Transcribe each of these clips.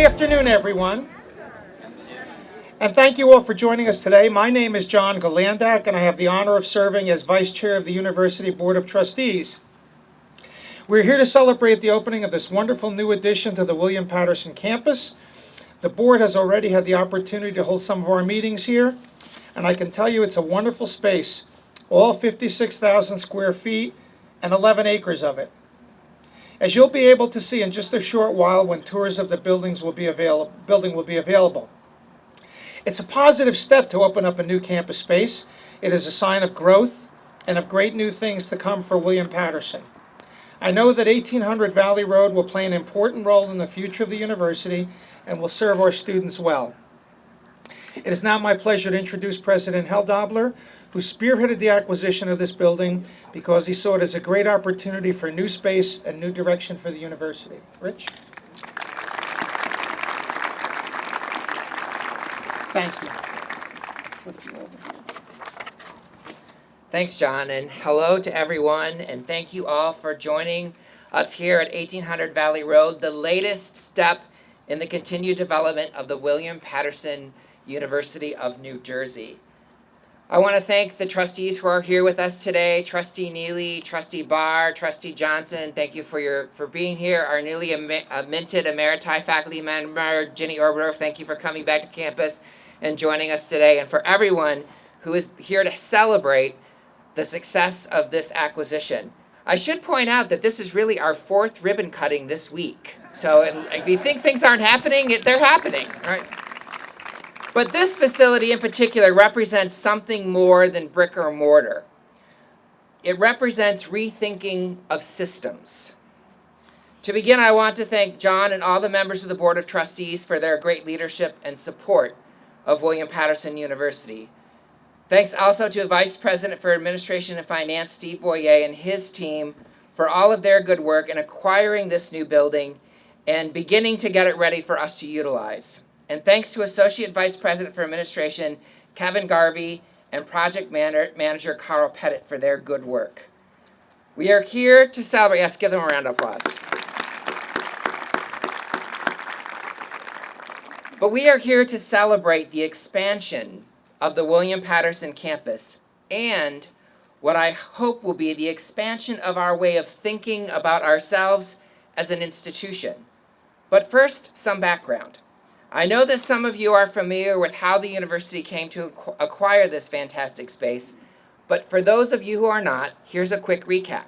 afternoon, everyone. And thank you all for joining us today. My name is John Galandak, and I have the honor of serving as Vice Chair of the University Board of Trustees. We're here to celebrate the opening of this wonderful new addition to the William Paterson campus. The board has already had the opportunity to hold some of our meetings here, and I can tell you it's a wonderful space, all 56,000 square feet and 11 acres of it. As you'll be able to see in just a short while when tours of the building will be available. It's a positive step to open up a new campus space. It is a sign of growth and of great new things to come for William Paterson. I know that 1800 Valley Road will play an important role in the future of the university and will serve our students well. It is now my pleasure to introduce President Helldobler, who spearheaded the acquisition of this building because he saw it as a great opportunity for new space and new direction for the university. Rich? Thanks, Mike. Thanks, John, and hello to everyone, and thank you all for joining us here at 1800 Valley Road, the latest step in the continued development of the William Paterson University of New Jersey. I want to thank the trustees who are here with us today, Trustee Neely, Trustee Barr, Trustee Johnson. Thank you for being here. Our newly minted Emeriti faculty member, Ginny Oberhoff, thank you for coming back to campus and joining us today. And for everyone who is here to celebrate the success of this acquisition. I should point out that this is really our fourth ribbon cutting this week. So if you think things aren't happening, they're happening, right? But this facility in particular represents something more than brick or mortar. It represents rethinking of systems. To begin, I want to thank John and all the members of the Board of Trustees for their great leadership and support of William Paterson University. Thanks also to Vice President for Administration and Finance, Steve Boyer, and his team for all of their good work in acquiring this new building and beginning to get it ready for us to utilize. And thanks to Associate Vice President for Administration, Kevin Garvey, and Project Manager Carl Pettit for their good work. We are here to celebrate. Yes, give them a round of applause. But we are here to celebrate the expansion of the William Paterson campus and what I hope will be the expansion of our way of thinking about ourselves as an institution. But first, some background. I know that some of you are familiar with how the university came to acquire this fantastic space, but for those of you who are not, here's a quick recap.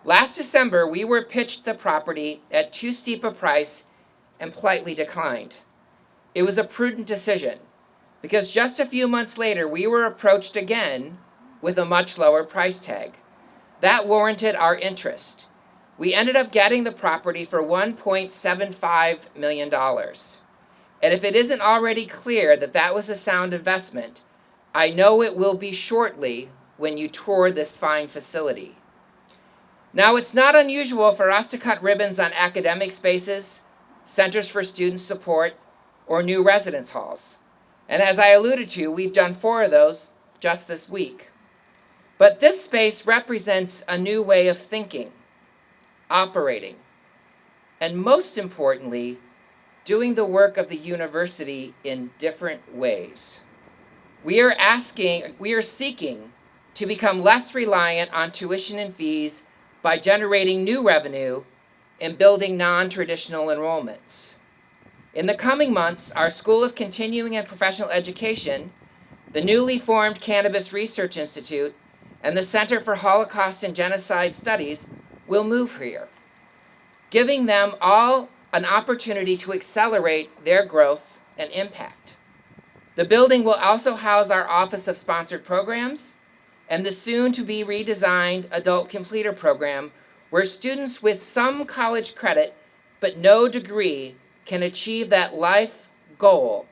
Last December, we were pitched the property at too steep a price and politely declined. It was a prudent decision, because just a few months later, we were approached again with a much lower price tag. That warranted our interest. We ended up getting the property for $1.75 million. And if it isn't already clear that that was a sound investment, I know it will be shortly when you tour this fine facility. Now, it's not unusual for us to cut ribbons on academic spaces, centers for student support, or new residence halls. And as I alluded to, we've done 4 of those just this week. But this space represents a new way of thinking, operating, and most importantly, doing the work of the university in different ways. We are seeking to become less reliant on tuition and fees by generating new revenue and building non-traditional enrollments. In the coming months, our School of Continuing and Professional Education, the newly formed Cannabis Research Institute, and the Center for Holocaust and Genocide Studies will move here, giving them all an opportunity to accelerate their growth and impact. The building will also house our Office of Sponsored Programs and the soon-to-be redesigned Adult Completer Program, where students with some college credit but no degree can achieve that life goal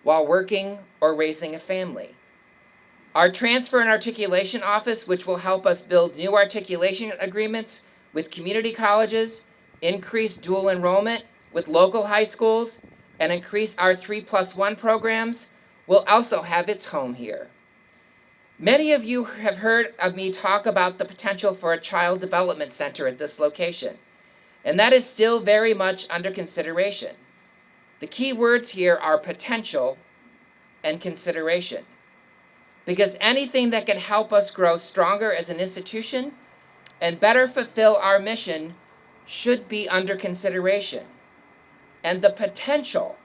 while working or raising a family. Our Transfer and Articulation Office, which will help us build new articulation agreements with community colleges, increase dual enrollment with local high schools, and increase our 3+1 programs, will also have its home here. Many of you have heard of me talk about the potential for a child development center at this location, and that is still very much under consideration. The key words here are potential and consideration. Because anything that can help us grow stronger as an institution and better fulfill our mission should be under consideration. And the potential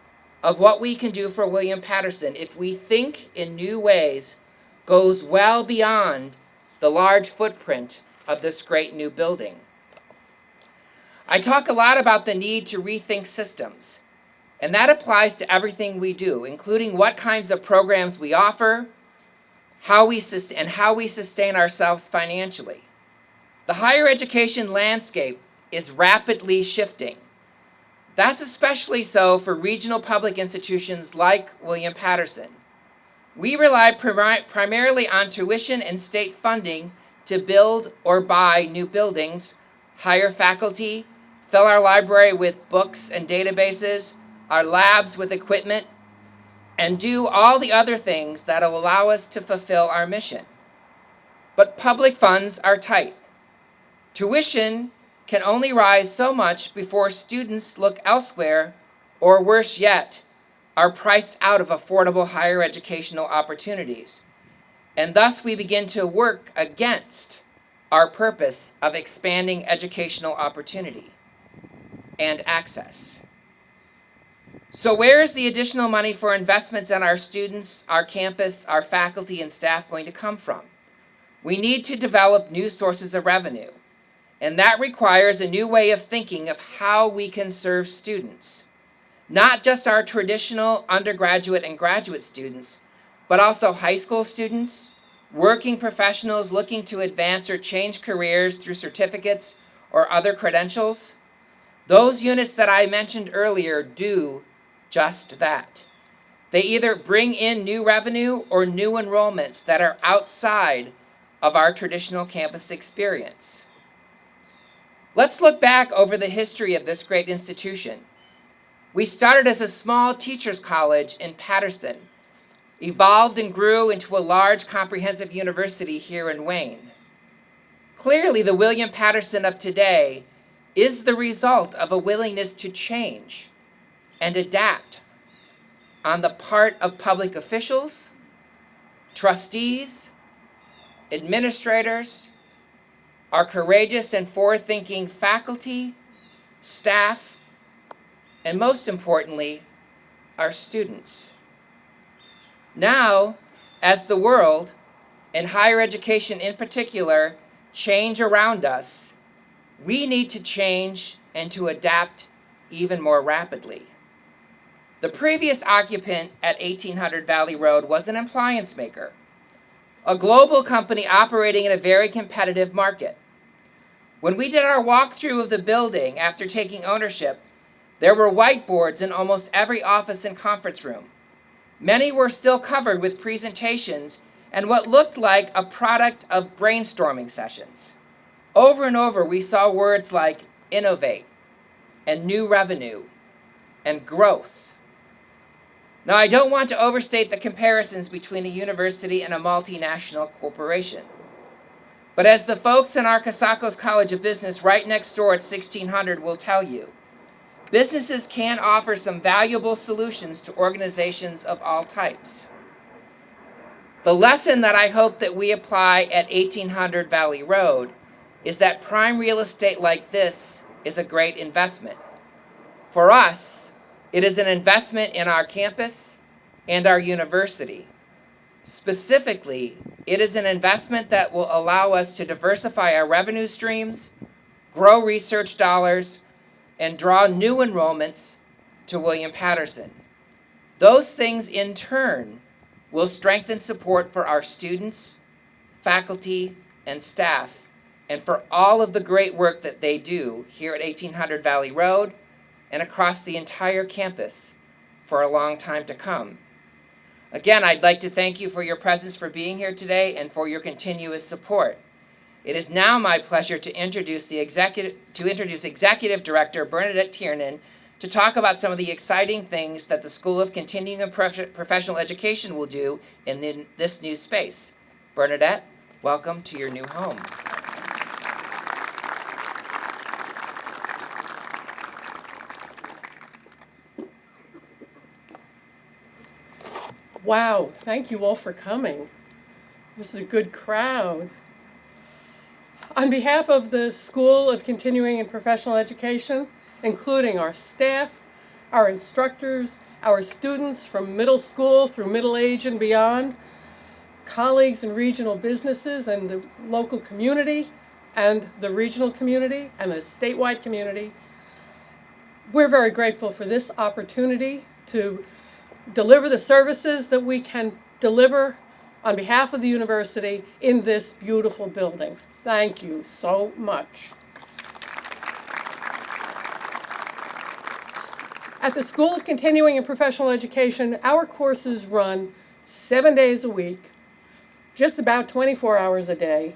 of what we can do for William Paterson, if we think in new ways, goes well beyond the large footprint of this great new building. I talk a lot about the need to rethink systems, and that applies to everything we do, including what kinds of programs we offer, how we sustain ourselves financially. The higher education landscape is rapidly shifting. That's especially so for regional public institutions like William Paterson. We rely primarily on tuition and state funding to build or buy new buildings, hire faculty, fill our library with books and databases, our labs with equipment, and do all the other things that will allow us to fulfill our mission. But public funds are tight. Tuition can only rise so much before students look elsewhere, or worse yet, are priced out of affordable higher educational opportunities. And thus we begin to work against our purpose of expanding educational opportunity and access. So where is the additional money for investments in our students, our campus, our faculty, and staff going to come from? We need to develop new sources of revenue, and that requires a new way of thinking of how we can serve students. Not just our traditional undergraduate and graduate students, but also high school students, working professionals looking to advance or change careers through certificates or other credentials. Those units that I mentioned earlier do just that. They either bring in new revenue or new enrollments that are outside of our traditional campus experience. Let's look back over the history of this great institution. We started as a small teachers' college in Paterson, evolved and grew into a large comprehensive university here in Wayne. Clearly, the William Paterson of today is the result of a willingness to change and adapt on the part of public officials, trustees, administrators, our courageous and forward-thinking faculty, staff, and most importantly, our students. Now, as the world, and higher education in particular, change around us, we need to change and to adapt even more rapidly. The previous occupant at 1800 Valley Road was an appliance maker, a global company operating in a very competitive market. When we did our walkthrough of the building after taking ownership, there were whiteboards in almost every office and conference room. Many were still covered with presentations and what looked like a product of brainstorming sessions. Over and over, we saw words like innovate and new revenue and growth. Now, I don't want to overstate the comparisons between a university and a multinational corporation. But as the folks in our Casacos College of Business right next door at 1600 will tell you, businesses can offer some valuable solutions to organizations of all types. The lesson that I hope that we apply at 1800 Valley Road is that prime real estate like this is a great investment. For us, it is an investment in our campus and our university. Specifically, it is an investment that will allow us to diversify our revenue streams, grow research dollars, and draw new enrollments to William Paterson. Those things in turn will strengthen support for our students, faculty, and staff, and for all of the great work that they do here at 1800 Valley Road and across the entire campus for a long time to come. Again, I'd like to thank you for your presence, for being here today, and for your continuous support. It is now my pleasure to introduce Executive Director Bernadette Tiernan to talk about some of the exciting things that the School of Continuing and Professional Education will do in this new space. Bernadette, welcome to your new home. Wow, thank you all for coming. This is a good crowd. On behalf of the School of Continuing and Professional Education, including our staff, our instructors, our students from middle school through middle age and beyond, colleagues in regional businesses and the local community and the regional community and the statewide community, we're very grateful for this opportunity to deliver the services that we can deliver on behalf of the university in this beautiful building. Thank you so much. At the School of Continuing and Professional Education, our courses run 7 days a week, just about 24 hours a day,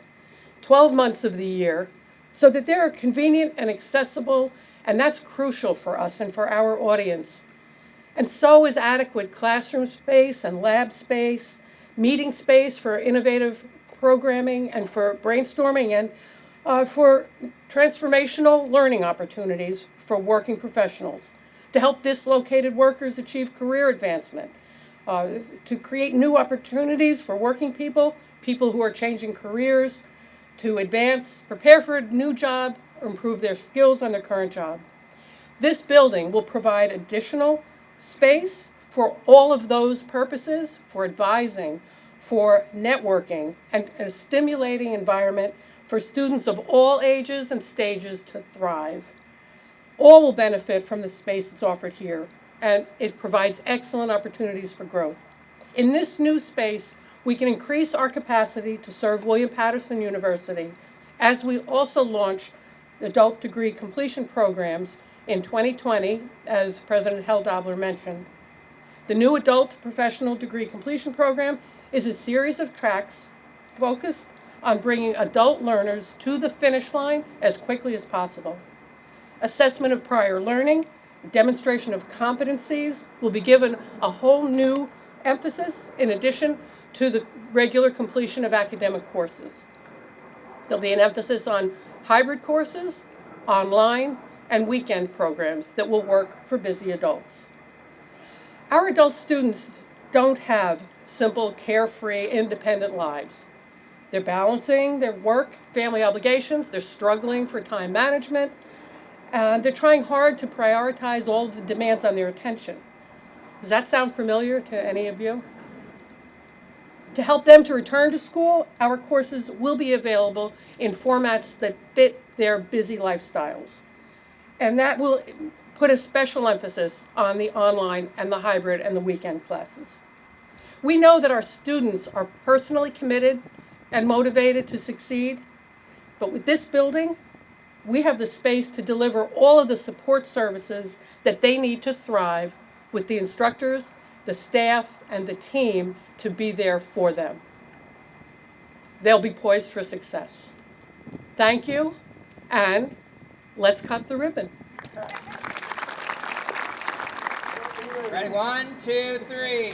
12 months of the year, so that they're convenient and accessible, and that's crucial for us and for our audience. And so is adequate classroom space and lab space, meeting space for innovative programming and for brainstorming, and for transformational learning opportunities for working professionals, to help dislocated workers achieve career advancement, to create new opportunities for working people, people who are changing careers, to advance, prepare for a new job, or improve their skills on their current job. This building will provide additional space for all of those purposes, for advising, for networking, and a stimulating environment for students of all ages and stages to thrive. All will benefit from the space that's offered here, and it provides excellent opportunities for growth. In this new space, we can increase our capacity to serve William Paterson University as we also launch adult degree completion programs in 2020, as President Helldobler mentioned. The new adult professional degree completion program is a series of tracks focused on bringing adult learners to the finish line as quickly as possible. Assessment of prior learning, demonstration of competencies will be given a whole new emphasis in addition to the regular completion of academic courses. There'll be an emphasis on hybrid courses, online, and weekend programs that will work for busy adults. Our adult students don't have simple, carefree, independent lives. They're balancing their work, family obligations, they're struggling for time management, and they're trying hard to prioritize all of the demands on their attention. Does that sound familiar to any of you? To help them to return to school, our courses will be available in formats that fit their busy lifestyles. And that will put a special emphasis on the online and the hybrid and the weekend classes. We know that our students are personally committed and motivated to succeed, but with this building, we have the space to deliver all of the support services that they need to thrive, with the instructors, the staff, and the team to be there for them. They'll be poised for success. Thank you, and let's cut the ribbon. Ready? 1, 2, 3.